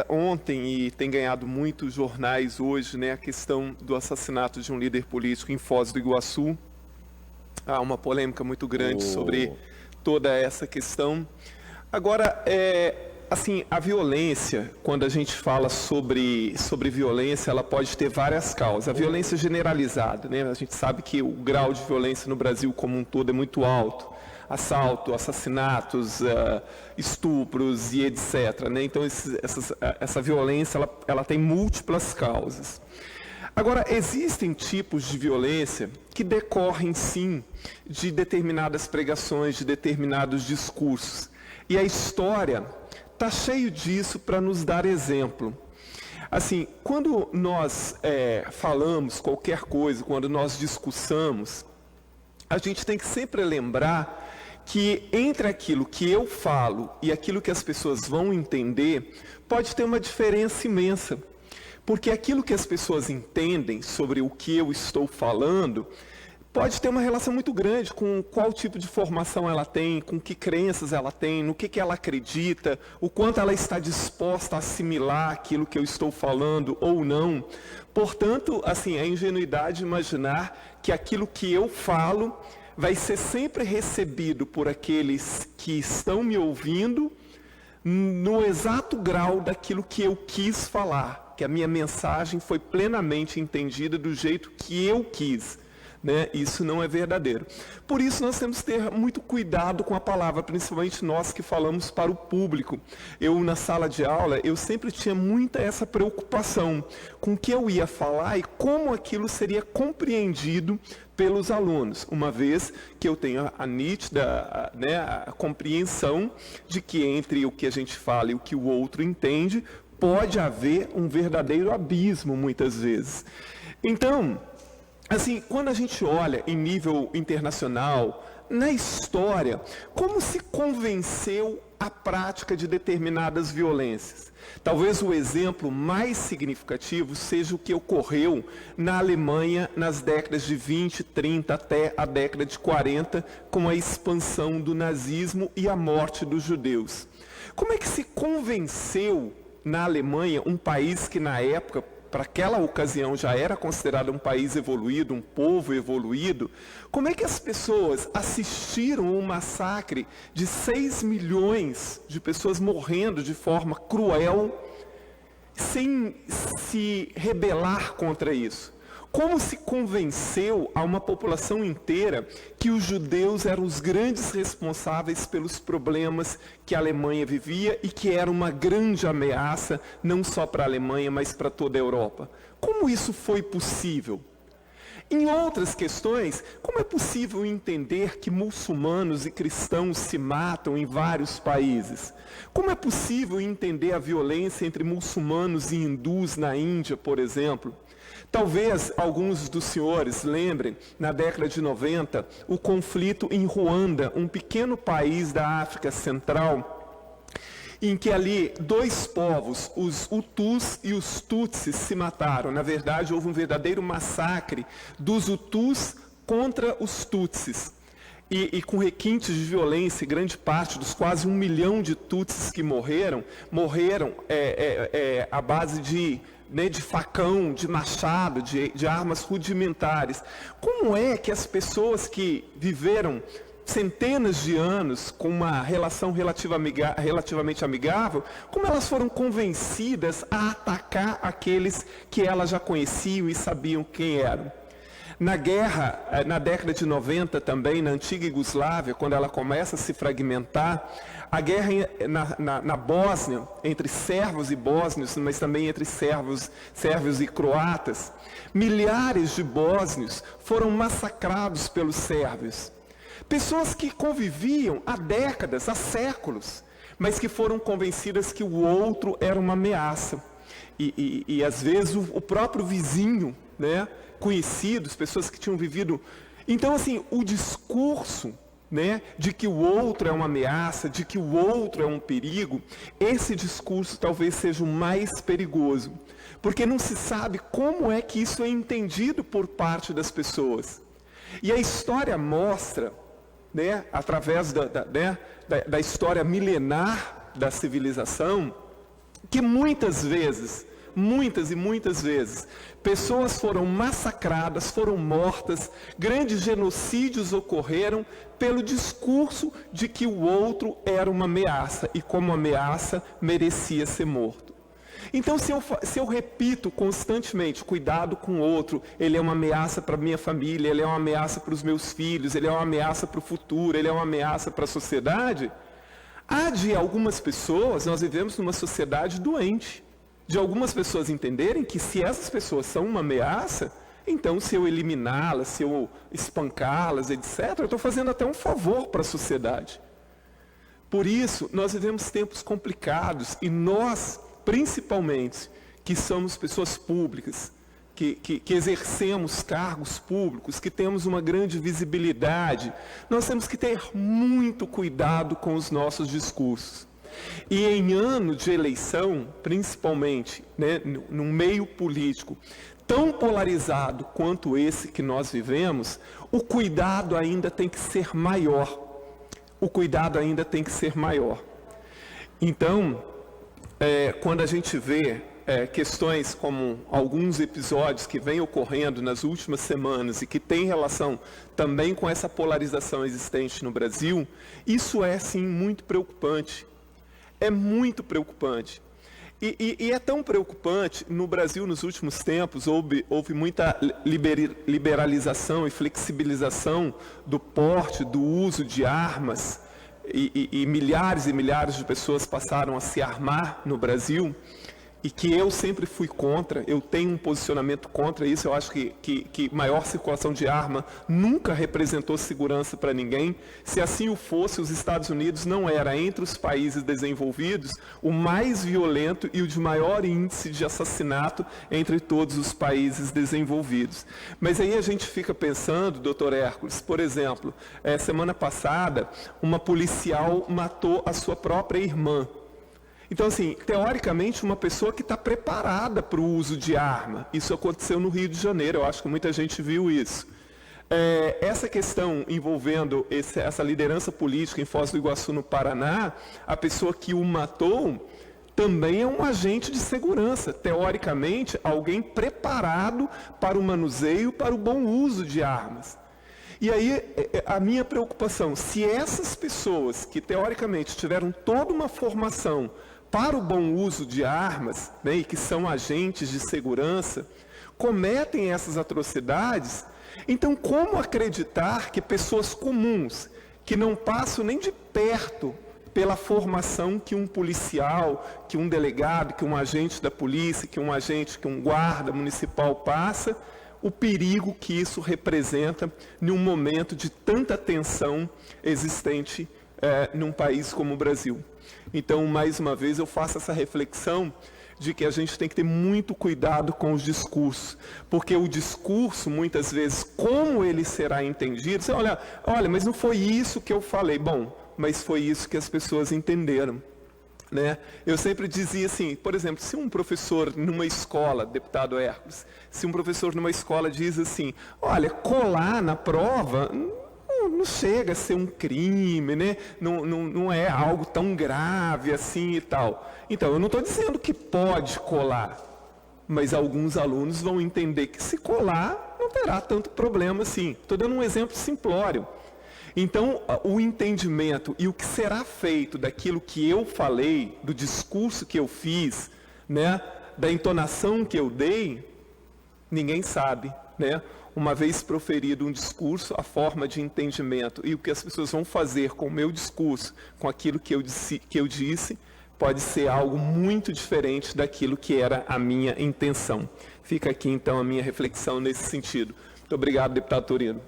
Ontem, e tem ganhado muitos jornais hoje, né, a questão do assassinato de um líder político em Foz do Iguaçu. Há uma polêmica muito grande sobre toda essa questão. Agora, assim, a violência, quando a gente fala sobre violência, ela pode ter várias causas. A violência generalizada, né? A gente sabe que o grau de violência no Brasil como um todo é muito alto. Assalto, assassinatos, estupros e etc., né? Então, essa violência, ela tem múltiplas causas. Agora, existem tipos de violência que decorrem, sim, de determinadas pregações, de determinados discursos. E a história está cheio disso para nos dar exemplo. Assim, quando nós falamos qualquer coisa, quando nós discussamos, a gente tem que sempre lembrar que entre aquilo que eu falo e aquilo que as pessoas vão entender, pode ter uma diferença imensa. Porque aquilo que as pessoas entendem sobre o que eu estou falando, pode ter uma relação muito grande com qual tipo de formação ela tem, com que crenças ela tem, no que ela acredita, o quanto ela está disposta a assimilar aquilo que eu estou falando ou não. Portanto, assim, é ingenuidade imaginar que aquilo que eu falo vai ser sempre recebido por aqueles que estão me ouvindo no exato grau daquilo que eu quis falar, que a minha mensagem foi plenamente entendida do jeito que eu quis. Né? Isso não é verdadeiro. Por isso nós temos que ter muito cuidado com a palavra, principalmente nós que falamos para o público. Eu, na sala de aula, eu sempre tinha muita essa preocupação com o que eu ia falar e como aquilo seria compreendido pelos alunos, uma vez que eu tenho a nítida, né, a compreensão de que entre o que a gente fala e o que o outro entende, pode haver um verdadeiro abismo, muitas vezes. Então, assim, quando a gente olha em nível internacional, na história, como se convenceu a prática de determinadas violências? Talvez o exemplo mais significativo seja o que ocorreu na Alemanha nas décadas de 20, 30 até a década de 40, com a expansão do nazismo e a morte dos judeus. Como é que se convenceu na Alemanha, um país que na época, para aquela ocasião, já era considerado um país evoluído, um povo evoluído, como é que as pessoas assistiram um massacre de 6 milhões de pessoas morrendo de forma cruel, sem se rebelar contra isso? Como se convenceu a uma população inteira que os judeus eram os grandes responsáveis pelos problemas que a Alemanha vivia e que era uma grande ameaça, não só para a Alemanha, mas para toda a Europa? Como isso foi possível? Em outras questões, como é possível entender que muçulmanos e cristãos se matam em vários países? Como é possível entender a violência entre muçulmanos e hindus na Índia, por exemplo? Talvez alguns dos senhores lembrem, na década de 90, o conflito em Ruanda, um pequeno país da África Central, em que ali dois povos, os Hutus e os Tutsis, se mataram. Na verdade, houve um verdadeiro massacre dos Hutus contra os Tutsis. E com requintes de violência, grande parte dos quase 1 milhão de Tutsis que morreram à base de facão, de machado, de armas rudimentares. Como é que as pessoas que viveram centenas de anos com uma relação relativamente amigável, como elas foram convencidas a atacar aqueles que elas já conheciam e sabiam quem eram? Na guerra, na década de 90 também, na antiga Iugoslávia, quando ela começa a se fragmentar, a guerra na Bósnia, entre sérvios e bósnios, mas também entre sérvios e croatas, milhares de bósnios foram massacrados pelos sérvios. Pessoas que conviviam há décadas, há séculos, mas que foram convencidas que o outro era uma ameaça. E às vezes o próprio vizinho, né, conhecidos, pessoas que tinham vivido. Então, assim, o discurso, né, de que o outro é uma ameaça, de que o outro é um perigo, esse discurso talvez seja o mais perigoso, porque não se sabe como é que isso é entendido por parte das pessoas. E a história mostra, né, através da história milenar da civilização, que muitas vezes, muitas e muitas vezes, pessoas foram massacradas, foram mortas, grandes genocídios ocorreram pelo discurso de que o outro era uma ameaça e, como ameaça, merecia ser morto. Então, se eu repito constantemente, cuidado com o outro, ele é uma ameaça para a minha família, ele é uma ameaça para os meus filhos, ele é uma ameaça para o futuro, ele é uma ameaça para a sociedade, há de algumas pessoas, nós vivemos numa sociedade doente, de algumas pessoas entenderem que se essas pessoas são uma ameaça, então se eu eliminá-las, se eu espancá-las, etc., eu estou fazendo até um favor para a sociedade. Por isso, nós vivemos tempos complicados e nós, principalmente, que somos pessoas públicas, que exercemos cargos públicos, que temos uma grande visibilidade, nós temos que ter muito cuidado com os nossos discursos. E em ano de eleição, principalmente, né, num meio político tão polarizado quanto esse que nós vivemos, o cuidado ainda tem que ser maior. O cuidado ainda tem que ser maior. Então, quando a gente vê questões como alguns episódios que vêm ocorrendo nas últimas semanas e que tem relação também com essa polarização existente no Brasil, isso é, sim, muito preocupante. É muito preocupante. E é tão preocupante, no Brasil, nos últimos tempos, houve muita liberalização e flexibilização do porte, do uso de armas, e milhares e milhares de pessoas passaram a se armar no Brasil, e que eu sempre fui contra, eu tenho um posicionamento contra isso. Eu acho que maior circulação de arma nunca representou segurança para ninguém. Se assim o fosse, os Estados Unidos não era, entre os países desenvolvidos, o mais violento e o de maior índice de assassinato entre todos os países desenvolvidos. Mas aí a gente fica pensando, doutor Hércules, por exemplo, semana passada, uma policial matou a sua própria irmã. Então, assim, teoricamente, uma pessoa que está preparada para o uso de arma. Isso aconteceu no Rio de Janeiro, eu acho que muita gente viu isso. Essa questão envolvendo essa liderança política em Foz do Iguaçu, no Paraná, a pessoa que o matou também é um agente de segurança. Teoricamente, alguém preparado para o manuseio, para o bom uso de armas. E aí, a minha preocupação, se essas pessoas que teoricamente tiveram toda uma formação para o bom uso de armas, né, e que são agentes de segurança, cometem essas atrocidades, então como acreditar que pessoas comuns, que não passam nem de perto pela formação que um policial, que um delegado, que um agente da polícia, que um guarda municipal passa, o perigo que isso representa num momento de tanta tensão existente num país como o Brasil. Então, mais uma vez, eu faço essa reflexão de que a gente tem que ter muito cuidado com os discursos, porque o discurso, muitas vezes, como ele será entendido, você olha, mas não foi isso que eu falei. Bom, mas foi isso que as pessoas entenderam. Né? Eu sempre dizia assim, por exemplo, se um professor numa escola, deputado Hércules, se um professor numa escola diz assim, olha, colar na prova não chega a ser um crime, né? Não é algo tão grave assim e tal. Então, eu não estou dizendo que pode colar, mas alguns alunos vão entender que se colar não terá tanto problema assim. Estou dando um exemplo simplório. Então, o entendimento e o que será feito daquilo que eu falei, do discurso que eu fiz, né, da entonação que eu dei, ninguém sabe, né? Uma vez proferido um discurso, a forma de entendimento e o que as pessoas vão fazer com o meu discurso, com aquilo que eu disse, pode ser algo muito diferente daquilo que era a minha intenção. Fica aqui, então, a minha reflexão nesse sentido. Muito obrigado, deputado Torino.